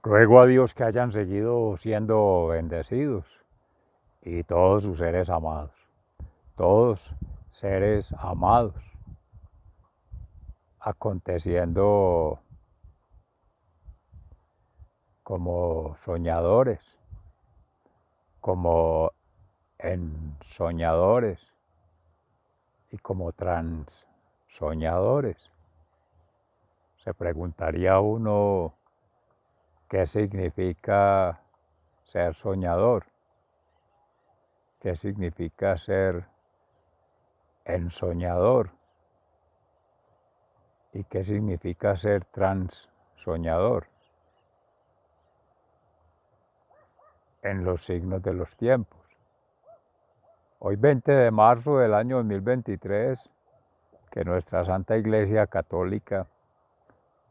Ruego a Dios que hayan seguido siendo bendecidos y todos sus seres amados, todos seres amados, aconteciendo como soñadores, como ensoñadores y como transsoñadores. Se preguntaría uno qué significa ser soñador, qué significa ser ensoñador y qué significa ser transsoñador en los signos de los tiempos. Hoy 20 de marzo del año 2023, que nuestra Santa Iglesia Católica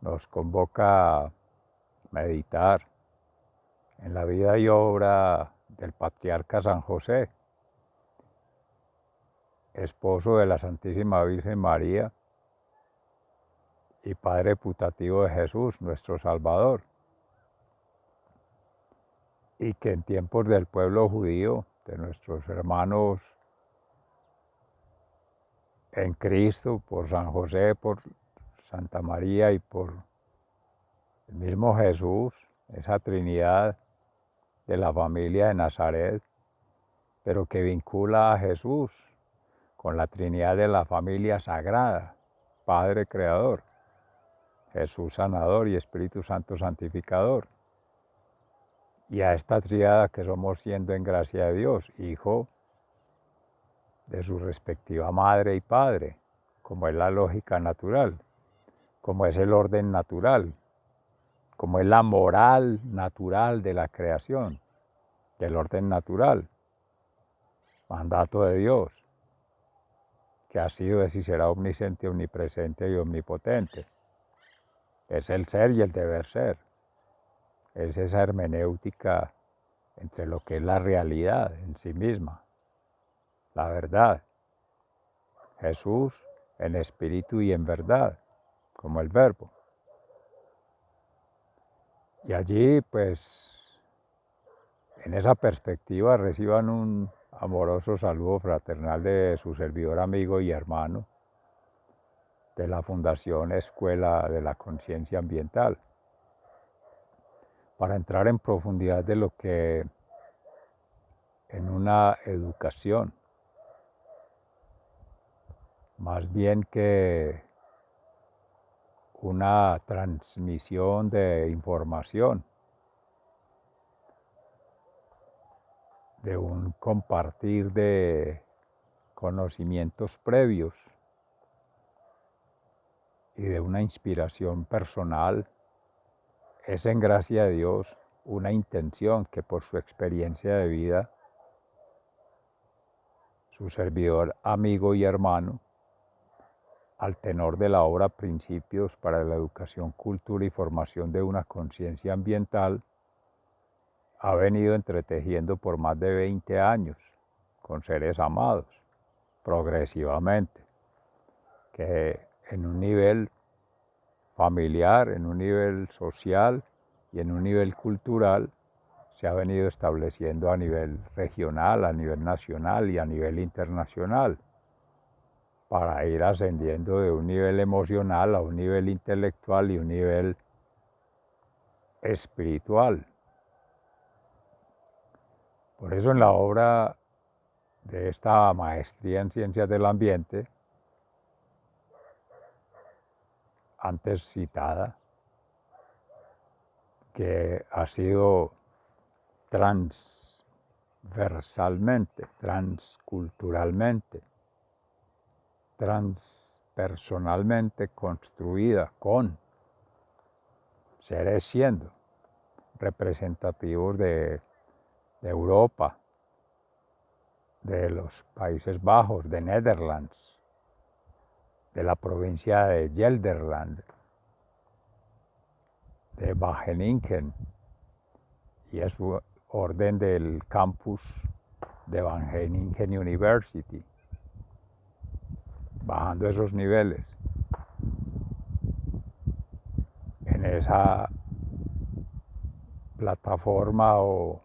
nos convoca a meditar en la vida y obra del patriarca San José, esposo de la Santísima Virgen María y padre putativo de Jesús, nuestro Salvador, y que en tiempos del pueblo judío, de nuestros hermanos en Cristo, por San José, por Santa María y por el mismo Jesús, esa Trinidad de la familia de Nazaret, pero que vincula a Jesús con la Trinidad de la familia sagrada, Padre Creador, Jesús Sanador y Espíritu Santo Santificador. Y a esta tríada que somos siendo en gracia de Dios, Hijo de su respectiva madre y padre, como es la lógica natural, como es el orden natural, como es la moral natural de la creación, del orden natural, mandato de Dios, que ha sido, es y será omnisciente, omnipresente y omnipotente. Es el ser y el deber ser. Es esa hermenéutica entre lo que es la realidad en sí misma, la verdad. Jesús en espíritu y en verdad, como el verbo. Y allí, pues, en esa perspectiva reciban un amoroso saludo fraternal de su servidor, amigo y hermano de la Fundación Escuela de la Conciencia Ambiental, para entrar en profundidad de lo que en una educación, más bien que una transmisión de información, de un compartir de conocimientos previos y de una inspiración personal, es en gracia de Dios una intención que por su experiencia de vida, su servidor, amigo y hermano, al tenor de la obra Principios para la Educación, Cultura y Formación de una Conciencia Ambiental, ha venido entretejiendo por más de 20 años con seres amados, progresivamente, que en un nivel familiar, en un nivel social y en un nivel cultural se ha venido estableciendo a nivel regional, a nivel nacional y a nivel internacional, para ir ascendiendo de un nivel emocional a un nivel intelectual y un nivel espiritual. Por eso en la obra de esta maestría en ciencias del ambiente, antes citada, que ha sido transversalmente, transculturalmente, transpersonalmente construida con seres siendo representativos de Europa, de los Países Bajos, de Netherlands, de la provincia de Gelderland, de Wageningen, y es su orden del campus de Wageningen University, bajando esos niveles, en esa plataforma o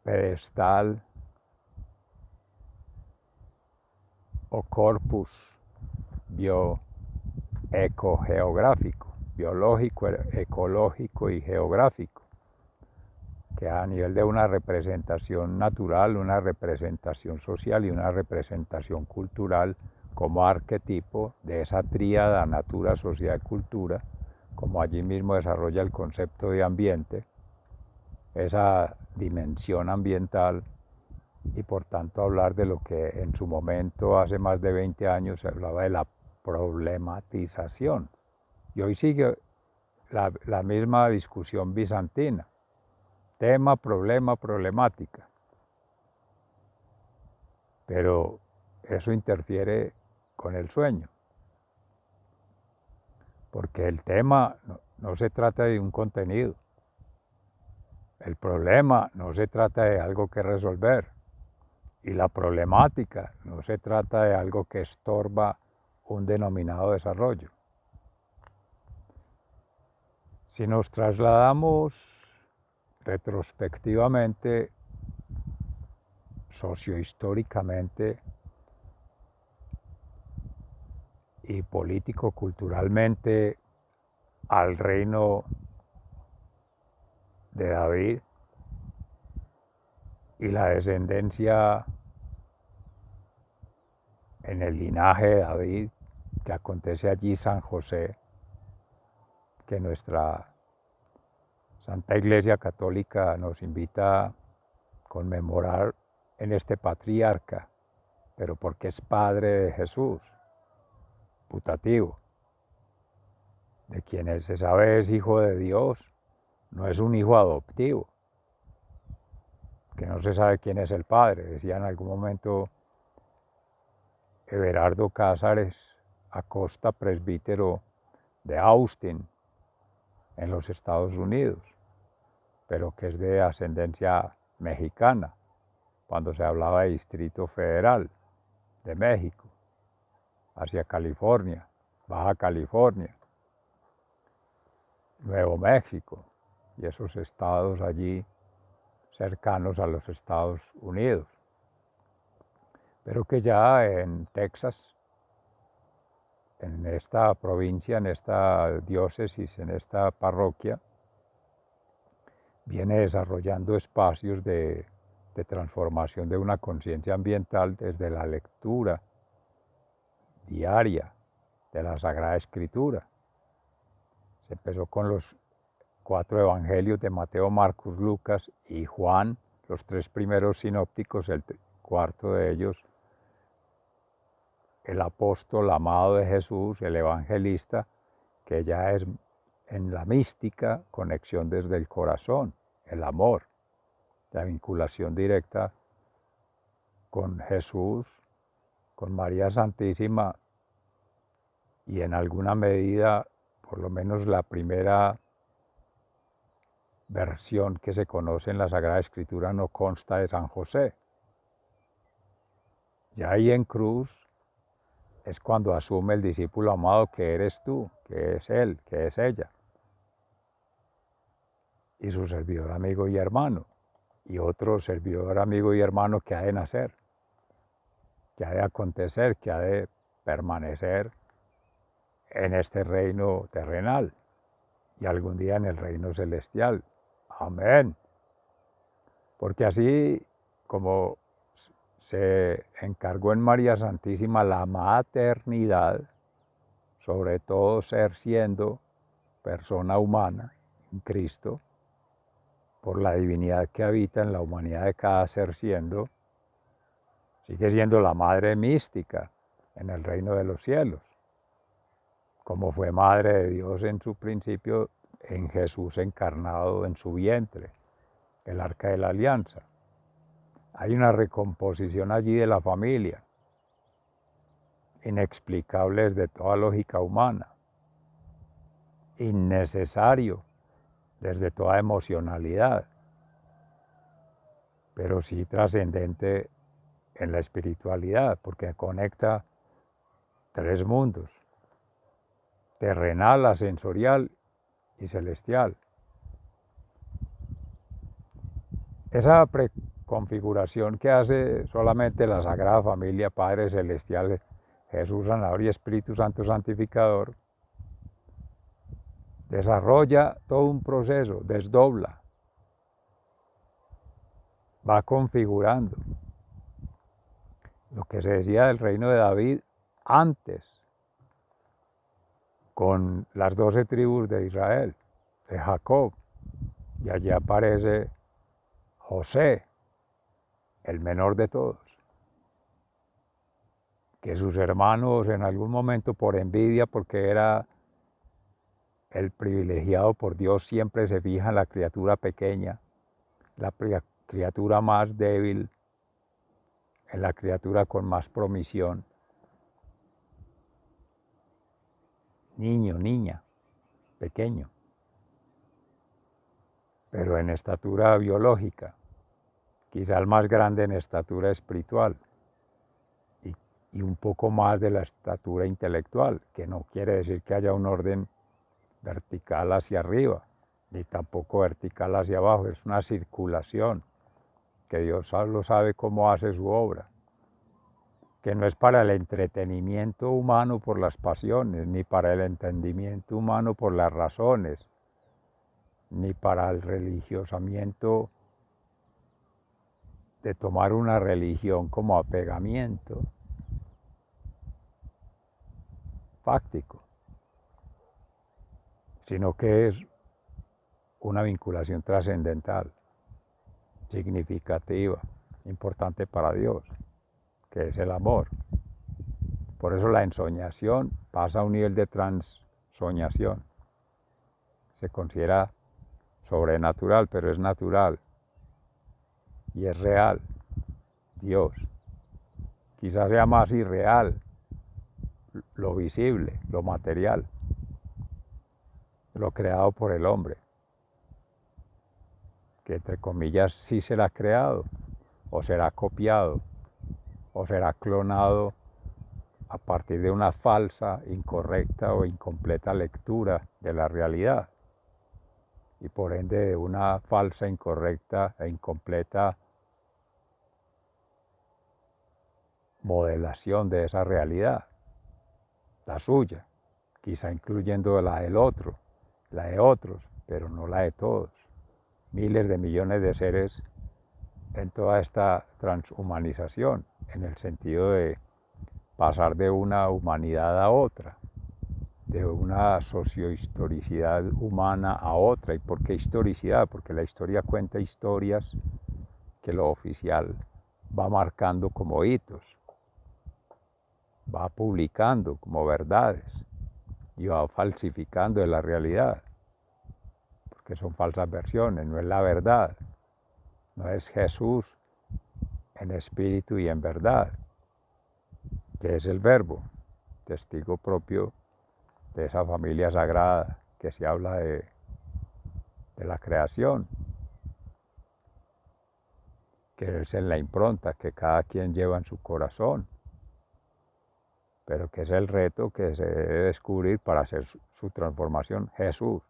pedestal o corpus bioecogeográfico, biológico, ecológico y geográfico, que a nivel de una representación natural, una representación social y una representación cultural como arquetipo de esa tríada natura, sociedad y cultura, como allí mismo desarrolla el concepto de ambiente, esa dimensión ambiental, y por tanto hablar de lo que en su momento, hace más de 20 años, se hablaba de la problematización. Y hoy sigue la misma discusión bizantina, tema, problema, problemática. Pero eso interfiere con el sueño, porque el tema no se trata de un contenido, el problema no se trata de algo que resolver, y la problemática no se trata de algo que estorba un denominado desarrollo. Si nos trasladamos retrospectivamente, sociohistóricamente y político-culturalmente al reino de David y la descendencia en el linaje de David, que acontece allí San José, que nuestra Santa Iglesia Católica nos invita a conmemorar en este patriarca, pero porque es padre de Jesús, putativo, de quien se sabe es hijo de Dios, no es un hijo adoptivo, que no se sabe quién es el padre. Decía en algún momento Everardo Cázares Acosta, presbítero de Austin, en los Estados Unidos, pero que es de ascendencia mexicana, cuando se hablaba de Distrito Federal de México, hacia California, Baja California, Nuevo México y esos estados allí cercanos a los Estados Unidos. Pero que ya en Texas, en esta provincia, en esta diócesis, en esta parroquia, viene desarrollando espacios de transformación de una conciencia ambiental desde la lectura diaria de la Sagrada Escritura. Se empezó con los 4 evangelios de Mateo, Marcos, Lucas y Juan, los 3 primeros sinópticos, el cuarto de ellos, el apóstol amado de Jesús, el evangelista, que ya es en la mística conexión desde el corazón, el amor, la vinculación directa con Jesús, con María Santísima y en alguna medida, por lo menos la primera versión que se conoce en la Sagrada Escritura no consta de San José. Ya ahí en cruz es cuando asume el discípulo amado que eres tú, que es él, que es ella, y su servidor, amigo y hermano, y otro servidor, amigo y hermano que ha de nacer, que ha de acontecer, que ha de permanecer en este reino terrenal y algún día en el reino celestial. Amén. Porque así como se encargó en María Santísima la maternidad, sobre todo ser siendo persona humana en Cristo, por la divinidad que habita en la humanidad de cada ser siendo, sigue siendo la madre mística en el reino de los cielos, como fue madre de Dios en su principio, en Jesús encarnado en su vientre, el arca de la alianza. Hay una recomposición allí de la familia, inexplicable desde toda lógica humana, innecesario desde toda emocionalidad, pero sí trascendente en la espiritualidad, porque conecta 3 mundos, terrenal, ascensorial y celestial. Esa preconfiguración que hace solamente la Sagrada Familia, Padre Celestial, Jesús Sanador y Espíritu Santo Santificador, desarrolla todo un proceso, desdobla, va configurando lo que se decía del reino de David antes, con las 12 tribus de Israel, de Jacob, y allí aparece José, el menor de todos, que sus hermanos en algún momento por envidia, porque era el privilegiado por Dios, siempre se fija en la criatura pequeña, la criatura más débil, en la criatura con más promisión. Niño, niña, pequeño, pero en estatura biológica, quizá el más grande en estatura espiritual y un poco más de la estatura intelectual, que no quiere decir que haya un orden vertical hacia arriba, ni tampoco vertical hacia abajo, es una circulación, que Dios solo sabe cómo hace su obra, que no es para el entretenimiento humano por las pasiones, ni para el entendimiento humano por las razones, ni para el religiosamiento de tomar una religión como apegamiento fáctico, sino que es una vinculación trascendental, significativa, importante para Dios, que es el amor. Por eso la ensoñación pasa a un nivel de transoñación. Se considera sobrenatural, pero es natural y es real, Dios. Quizás sea más irreal lo visible, lo material, lo creado por el hombre, que entre comillas sí será creado, o será copiado, o será clonado a partir de una falsa, incorrecta o incompleta lectura de la realidad, y por ende de una falsa, incorrecta e incompleta modelación de esa realidad, la suya, quizá incluyendo la del otro, la de otros, pero no la de todos. Miles de millones de seres en toda esta transhumanización, en el sentido de pasar de una humanidad a otra, de una sociohistoricidad humana a otra. ¿Y por qué historicidad? Porque la historia cuenta historias que lo oficial va marcando como hitos, va publicando como verdades y va falsificando de la realidad, porque son falsas versiones, no es la verdad, no es Jesús en espíritu y en verdad, que es el Verbo, testigo propio de esa familia sagrada que se habla de la creación, que es en la impronta que cada quien lleva en su corazón, pero que es el reto que se debe descubrir para hacer su transformación. Jesús,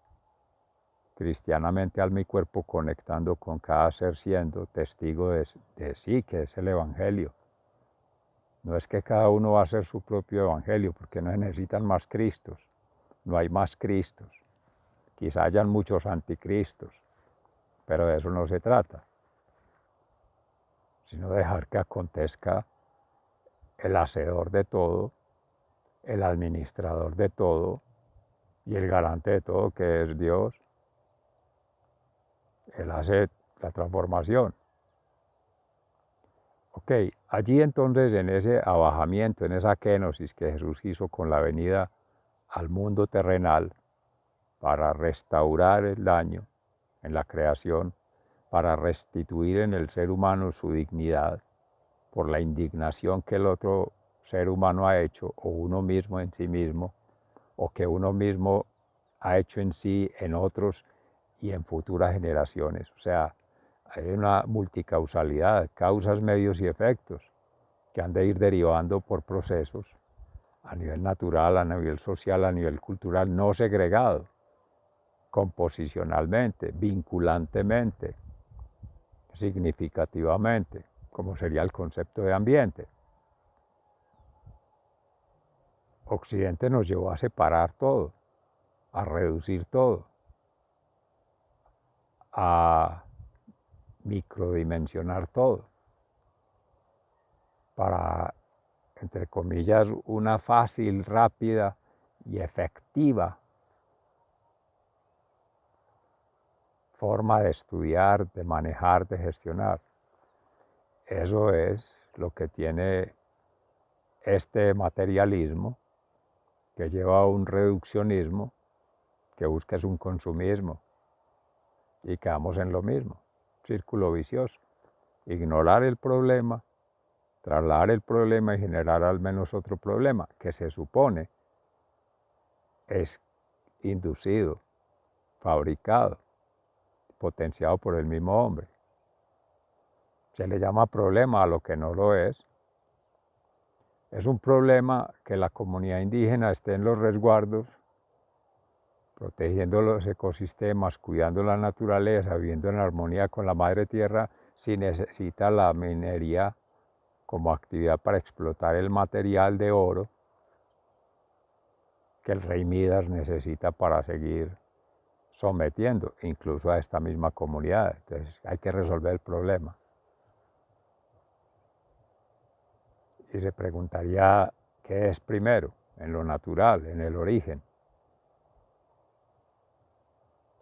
cristianamente alma y cuerpo, conectando con cada ser, siendo testigo de sí, que es el Evangelio. No es que cada uno va a hacer su propio Evangelio, porque no se necesitan más Cristos, no hay más Cristos. Quizá hayan muchos anticristos, pero de eso no se trata, sino dejar que acontezca el hacedor de todo, el administrador de todo y el garante de todo, que es Dios. Él hace la transformación. Ok, allí entonces en ese abajamiento, en esa kenosis que Jesús hizo con la venida al mundo terrenal para restaurar el daño en la creación, para restituir en el ser humano su dignidad por la indignación que el otro ser humano ha hecho, o uno mismo en sí mismo, o que uno mismo ha hecho en sí, en otros y en futuras generaciones. O sea, hay una multicausalidad, causas, medios y efectos, que han de ir derivando por procesos a nivel natural, a nivel social, a nivel cultural, no segregado, composicionalmente, vinculantemente, significativamente, como sería el concepto de ambiente. Occidente nos llevó a separar todo, a reducir todo, a microdimensionar todo, para, entre comillas, una fácil, rápida y efectiva forma de estudiar, de manejar, de gestionar. Eso es lo que tiene este materialismo, que lleva a un reduccionismo, que busca es un consumismo, y quedamos en lo mismo, círculo vicioso. Ignorar el problema, trasladar el problema y generar al menos otro problema, que se supone es inducido, fabricado, potenciado por el mismo hombre. Se le llama problema a lo que no lo es. Es un problema que la comunidad indígena esté en los resguardos, protegiendo los ecosistemas, cuidando la naturaleza, viviendo en armonía con la madre tierra, si necesita la minería como actividad para explotar el material de oro que el rey Midas necesita para seguir sometiendo incluso a esta misma comunidad. Entonces hay que resolver el problema. Y se preguntaría, ¿qué es primero? En lo natural, en el origen.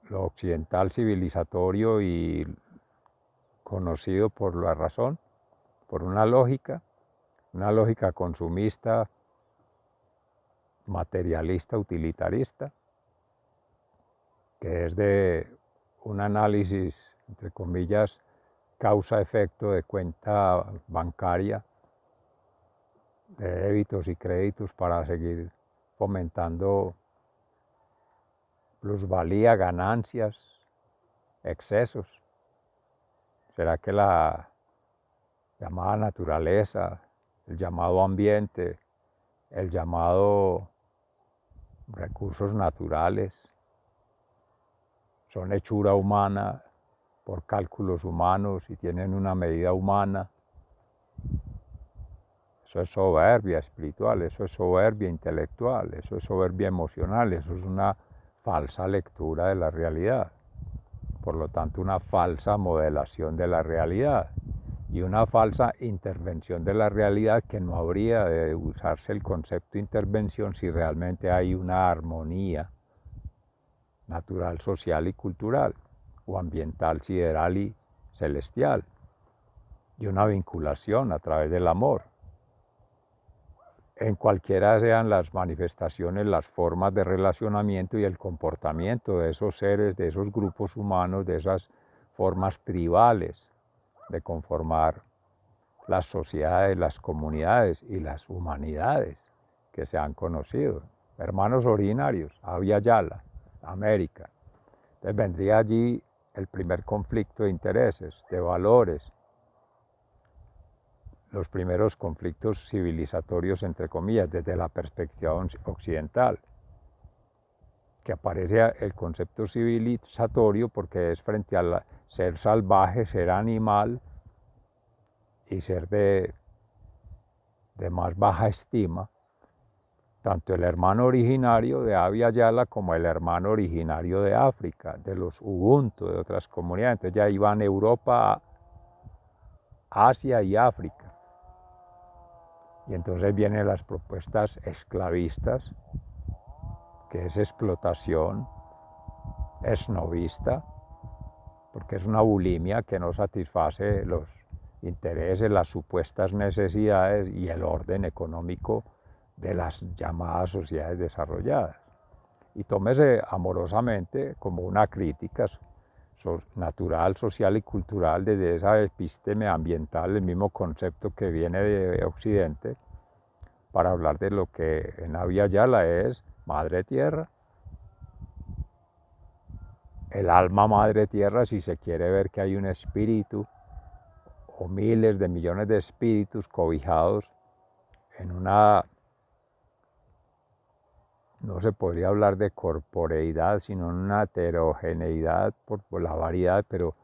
Lo occidental civilizatorio y conocido por la razón, por una lógica consumista, materialista, utilitarista, que es de un análisis, entre comillas, causa-efecto de cuenta bancaria, de débitos y créditos para seguir fomentando plusvalía, ganancias, excesos. ¿Será que la llamada naturaleza, el llamado ambiente, el llamado recursos naturales son hechura humana por cálculos humanos y tienen una medida humana? Eso es soberbia espiritual, eso es soberbia intelectual, eso es soberbia emocional, eso es una falsa lectura de la realidad. Por lo tanto, una falsa modelación de la realidad y una falsa intervención de la realidad, que no habría de usarse el concepto de intervención si realmente hay una armonía natural, social y cultural, o ambiental, sideral y celestial, y una vinculación a través del amor. En cualquiera sean las manifestaciones, las formas de relacionamiento y el comportamiento de esos seres, de esos grupos humanos, de esas formas tribales de conformar las sociedades, las comunidades y las humanidades que se han conocido. Hermanos originarios, Abya Yala, América. Entonces vendría allí el primer conflicto de intereses, de valores, los primeros conflictos civilizatorios, entre comillas, desde la perspectiva occidental, que aparece el concepto civilizatorio porque es frente al ser salvaje, ser animal y ser de más baja estima, tanto el hermano originario de Abya Yala como el hermano originario de África, de los Ubuntu, de otras comunidades. Entonces ya iban Europa, Asia y África. Y entonces vienen las propuestas esclavistas, que es explotación, esnovista, porque es una bulimia que no satisface los intereses, las supuestas necesidades y el orden económico de las llamadas sociedades desarrolladas. Y tómese amorosamente como una crítica natural, social y cultural desde esa episteme ambiental, el mismo concepto que viene de Occidente, para hablar de lo que en Abya Yala es Madre Tierra. El alma Madre Tierra, si se quiere ver que hay un espíritu o miles de millones de espíritus cobijados en una, no se podría hablar de corporeidad, sino en una heterogeneidad por la variedad, pero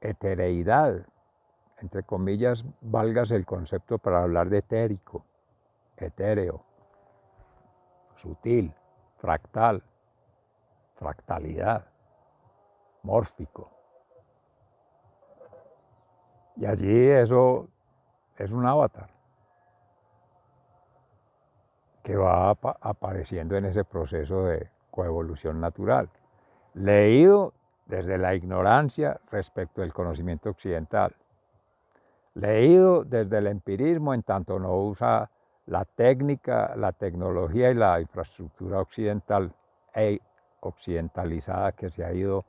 etereidad, entre comillas, válgase el concepto para hablar de etérico, etéreo, sutil, fractal, fractalidad, mórfico. Y allí eso es un avatar que va apareciendo en ese proceso de coevolución natural, leído desde la ignorancia respecto del conocimiento occidental, leído desde el empirismo en tanto no usa la técnica, la tecnología y la infraestructura occidental e occidentalizada que se ha ido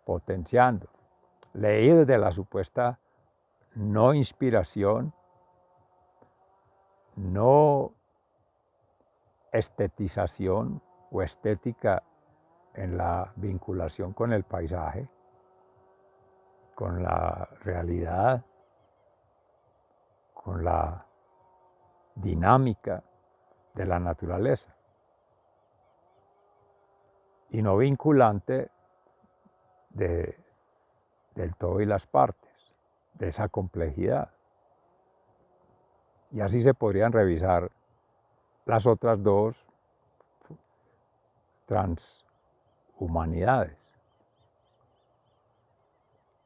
potenciando, leído desde la supuesta no inspiración, no estetización o estética en la vinculación con el paisaje, con la realidad, con la dinámica de la naturaleza, y no vinculante del todo y las partes, de esa complejidad. Y así se podrían revisar las otras dos transhumanidades.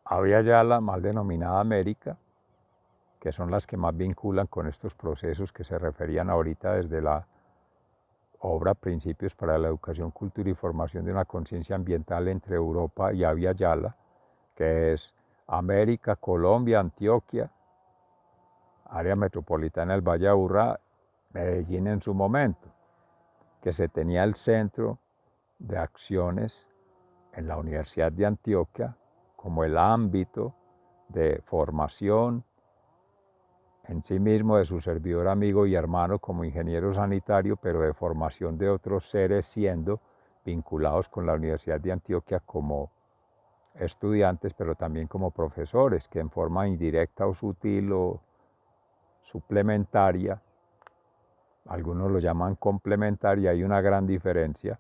Había ya la mal denominada América, que son las que más vinculan con estos procesos que se referían ahorita desde la obra Principios para la Educación, Cultura y Formación de una Conciencia Ambiental entre Europa y Abya Yala, que es América, Colombia, Antioquia, área metropolitana del Valle de Aburrá, Medellín en su momento, que se tenía el centro de acciones en la Universidad de Antioquia como el ámbito de formación en sí mismo de su servidor, amigo y hermano como ingeniero sanitario, pero de formación de otros seres siendo vinculados con la Universidad de Antioquia como estudiantes, pero también como profesores, que en forma indirecta o sutil o suplementaria, algunos lo llaman complementaria, hay una gran diferencia,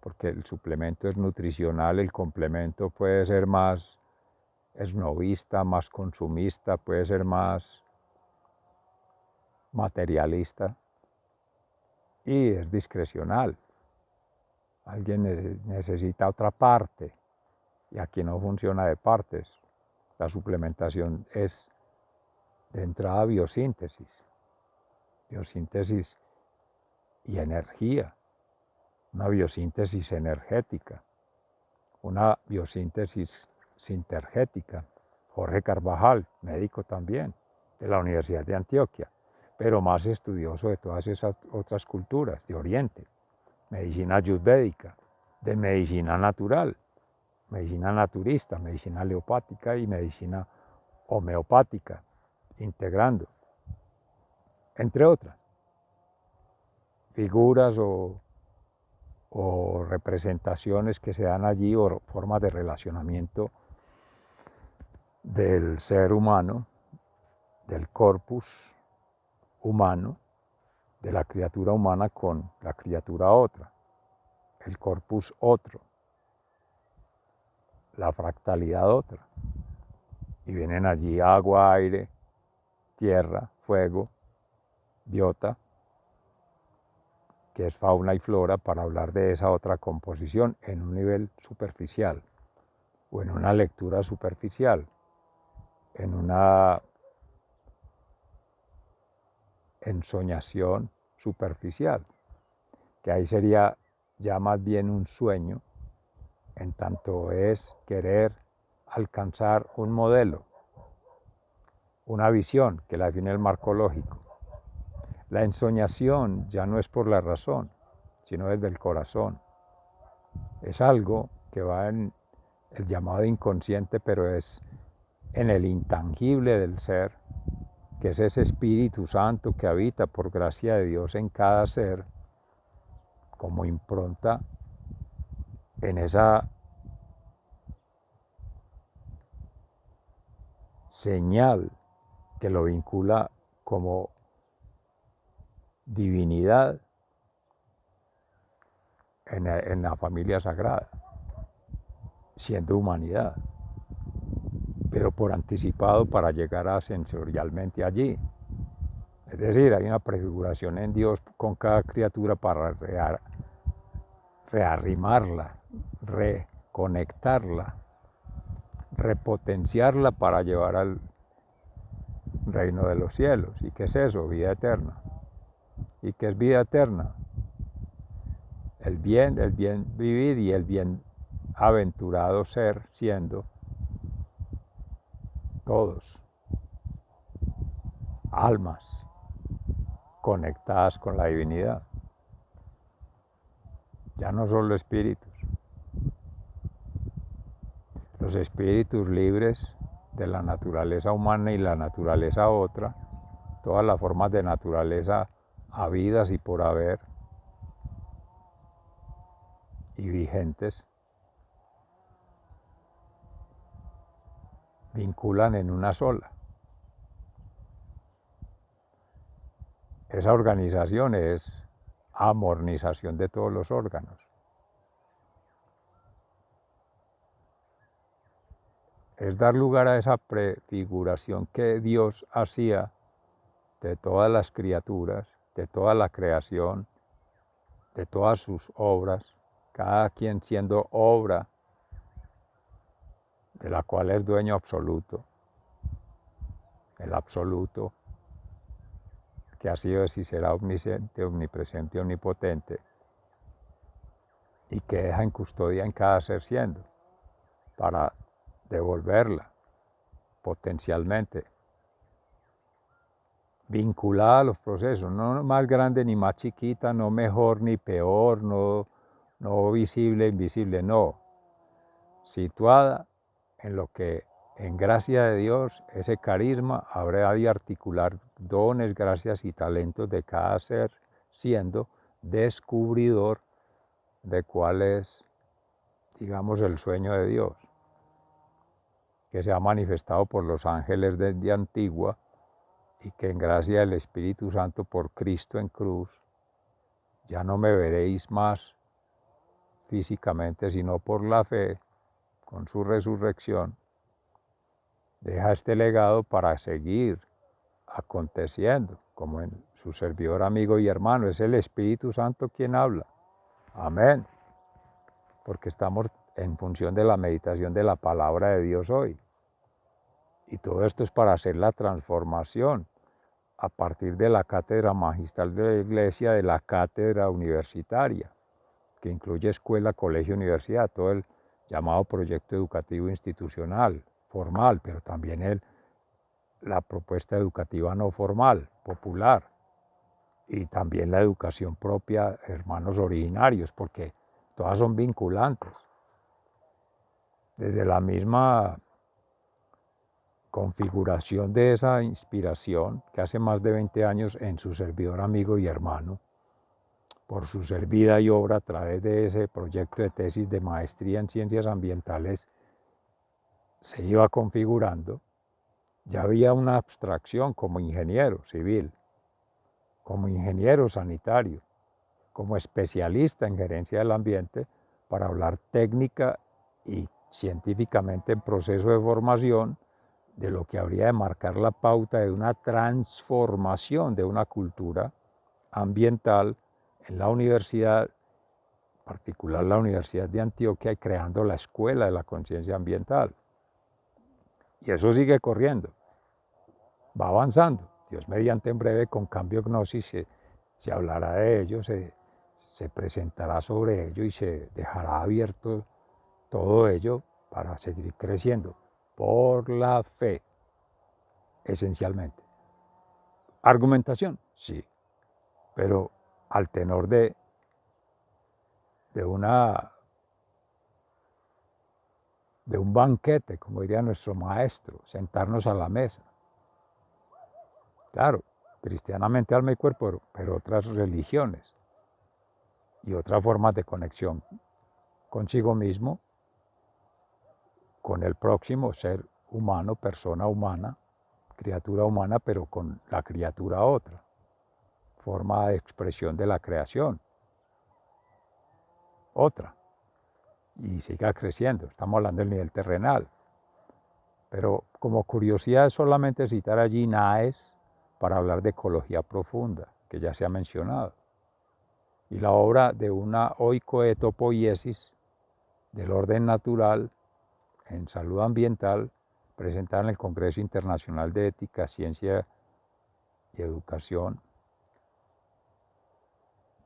porque el suplemento es nutricional, el complemento puede ser más esnovista, más consumista, puede ser más materialista y es discrecional. Alguien necesita otra parte y aquí no funciona de partes. La suplementación es de entrada biosíntesis y energía, una biosíntesis energética, una biosíntesis sintergética. Jorge Carvajal, médico también, de la Universidad de Antioquia, pero más estudioso de todas esas otras culturas de Oriente, medicina ayurvédica, de medicina natural, medicina naturista, medicina aleopática y medicina homeopática, integrando, entre otras, figuras o representaciones que se dan allí o formas de relacionamiento del ser humano, del corpus humano, de la criatura humana con la criatura otra, el corpus otro, la fractalidad otra. Y vienen allí agua, aire, tierra, fuego, biota, que es fauna y flora, para hablar de esa otra composición en un nivel superficial o en una lectura superficial, en una ensoñación superficial, que ahí sería ya más bien un sueño, en tanto es querer alcanzar un modelo, una visión que la define el marco lógico. La ensoñación ya no es por la razón, sino desde el corazón. Es algo que va en el llamado inconsciente, pero es en el intangible del ser, que es ese Espíritu Santo que habita por gracia de Dios en cada ser, como impronta en esa señal que lo vincula como divinidad en la familia sagrada, siendo humanidad. pero por anticipado para llegar a sensorialmente allí. Es decir, hay una prefiguración en Dios con cada criatura para rearrimarla, reconectarla, repotenciarla para llevar al reino de los cielos. ¿Y qué es eso? Vida eterna. ¿Y qué es vida eterna? El bien vivir y el bien aventurado ser, siendo todos almas conectadas con la divinidad. Ya no solo espíritus. Los espíritus libres de la naturaleza humana y la naturaleza otra, todas las formas de naturaleza habidas y por haber y vigentes, vinculan en una sola. Esa organización es amornización de todos los órganos. Es dar lugar a esa prefiguración que Dios hacía de todas las criaturas, de toda la creación, de todas sus obras, cada quien siendo obra de la cual es dueño absoluto, el absoluto, que ha sido y será omnisciente, omnipresente, omnipotente, y que deja en custodia en cada ser siendo, para devolverla potencialmente, vinculada a los procesos, no más grande ni más chiquita, no mejor ni peor, no visible, invisible, no, situada en lo que en gracia de Dios ese carisma habrá de articular dones, gracias y talentos de cada ser, siendo descubridor de cuál es, digamos, el sueño de Dios, que se ha manifestado por los ángeles desde antigua y que en gracia del Espíritu Santo por Cristo en cruz, ya no me veréis más físicamente, sino por la fe, con su resurrección, deja este legado para seguir aconteciendo, como en su servidor, amigo y hermano. Es el Espíritu Santo quien habla. Amén. Porque estamos en función de la meditación de la palabra de Dios hoy. Y todo esto es para hacer la transformación a partir de la cátedra magistral de la Iglesia, de la cátedra universitaria, que incluye escuela, colegio, universidad, todo el llamado proyecto educativo institucional, formal, pero también la propuesta educativa no formal, popular, y también la educación propia, hermanos originarios, porque todas son vinculantes. Desde la misma configuración de esa inspiración que hace más de 20 años en su servidor, amigo y hermano, por su ser vida y obra a través de ese proyecto de tesis de maestría en ciencias ambientales, se iba configurando. Ya había una abstracción como ingeniero civil, como ingeniero sanitario, como especialista en gerencia del ambiente, para hablar técnica y científicamente en proceso de formación de lo que habría de marcar la pauta de una transformación de una cultura ambiental en la universidad, en particular la Universidad de Antioquia, y creando la Escuela de la Conciencia Ambiental. Y eso sigue corriendo, va avanzando. Dios mediante, en breve, con Cambio Gnosis, se hablará de ello, se presentará sobre ello y se dejará abierto todo ello para seguir creciendo por la fe, esencialmente. Argumentación, sí, pero al tenor de un banquete, como diría nuestro maestro, sentarnos a la mesa. Claro, cristianamente alma y cuerpo, pero otras religiones y otras formas de conexión consigo mismo, con el próximo ser humano, persona humana, criatura humana, pero con la criatura otra, forma de expresión de la creación, otra, y siga creciendo. Estamos hablando del nivel terrenal. Pero como curiosidad solamente citar allí Naes para hablar de ecología profunda, que ya se ha mencionado, y la obra de una oikoetopoiesis del orden natural en salud ambiental, presentada en el Congreso Internacional de Ética, Ciencia y Educación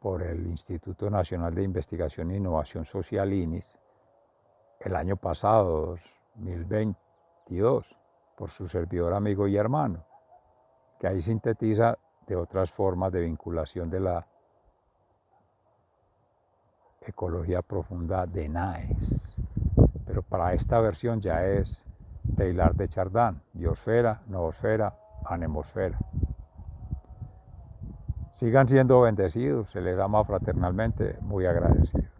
por el Instituto Nacional de Investigación e Innovación Social, INIS, el año pasado, 2022, por su servidor, amigo y hermano, que ahí sintetiza de otras formas de vinculación de la ecología profunda de Naes. Pero para esta versión ya es Teilhard de Chardin, biosfera, noosfera, anemosfera. Sigan siendo bendecidos, se les ama fraternalmente, muy agradecido.